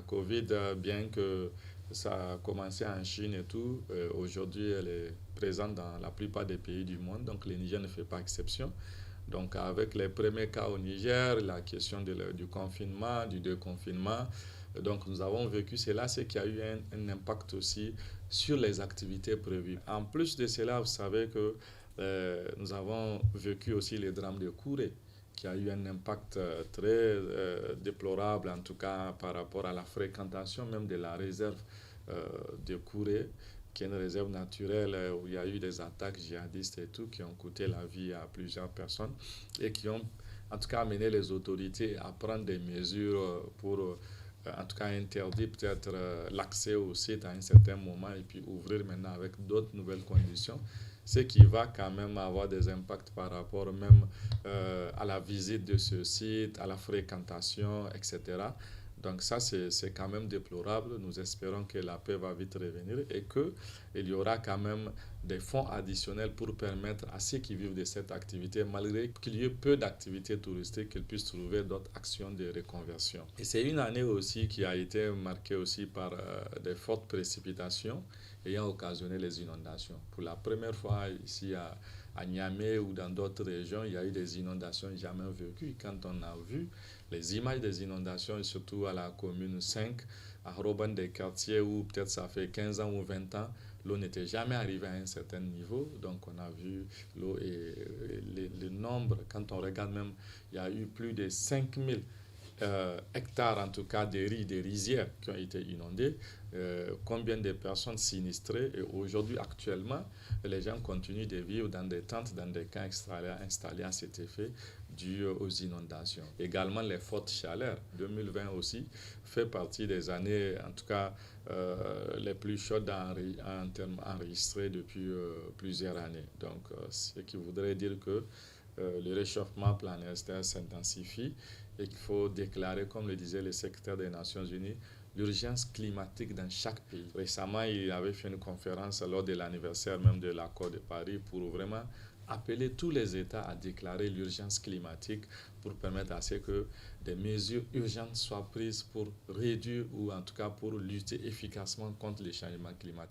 La Covid, bien que ça a commencé en Chine et tout, aujourd'hui elle est présente dans la plupart des pays du monde, donc le Niger ne fait pas exception. Donc avec les premiers cas au Niger, la question du confinement, du déconfinement, donc nous avons vécu cela, c'est qu'il y a eu un impact aussi sur les activités prévues. En plus de cela, vous savez que nous avons vécu aussi les drames de Kouré, qui a eu un impact très déplorable, en tout cas par rapport à la fréquentation même de la réserve de Kouré, qui est une réserve naturelle où il y a eu des attaques djihadistes et tout, qui ont coûté la vie à plusieurs personnes et qui ont en tout cas amené les autorités à prendre des mesures pour en tout cas interdire peut-être l'accès au site à un certain moment et puis ouvrir maintenant avec d'autres nouvelles conditions, ce qui va quand même avoir des impacts par rapport même à la visite de ce site, à la fréquentation, etc. Donc ça, c'est quand même déplorable. Nous espérons que la paix va vite revenir et qu'il y aura quand même des fonds additionnels pour permettre à ceux qui vivent de cette activité, malgré qu'il y ait peu d'activités touristiques, qu'ils puissent trouver d'autres actions de reconversion. Et c'est une année aussi qui a été marquée aussi par des fortes précipitations ayant occasionné les inondations. Pour la première fois ici à Niamey ou dans d'autres régions, il y a eu des inondations jamais vécues. Quand on a vu les images des inondations, et surtout à la commune 5, à Roban, des quartiers où peut-être ça fait 15 ans ou 20 ans, l'eau n'était jamais arrivée à un certain niveau. Donc on a vu l'eau et le nombre, quand on regarde même, il y a eu plus de 5000 hectares en tout cas de riz, des rizières qui ont été inondées, combien de personnes sinistrées et aujourd'hui actuellement les gens continuent de vivre dans des tentes, dans des camps installés à cet effet dû aux inondations. Également les fortes chaleurs, 2020 aussi fait partie des années en tout cas les plus chaudes en termes enregistrés depuis plusieurs années. Donc ce qui voudrait dire que le réchauffement planétaire s'intensifie et qu'il faut déclarer, comme le disait le secrétaire des Nations Unies, l'urgence climatique dans chaque pays. Récemment, il avait fait une conférence lors de l'anniversaire même de l'accord de Paris pour vraiment appeler tous les États à déclarer l'urgence climatique pour permettre à ce que des mesures urgentes soient prises pour réduire ou en tout cas pour lutter efficacement contre les changements climatiques.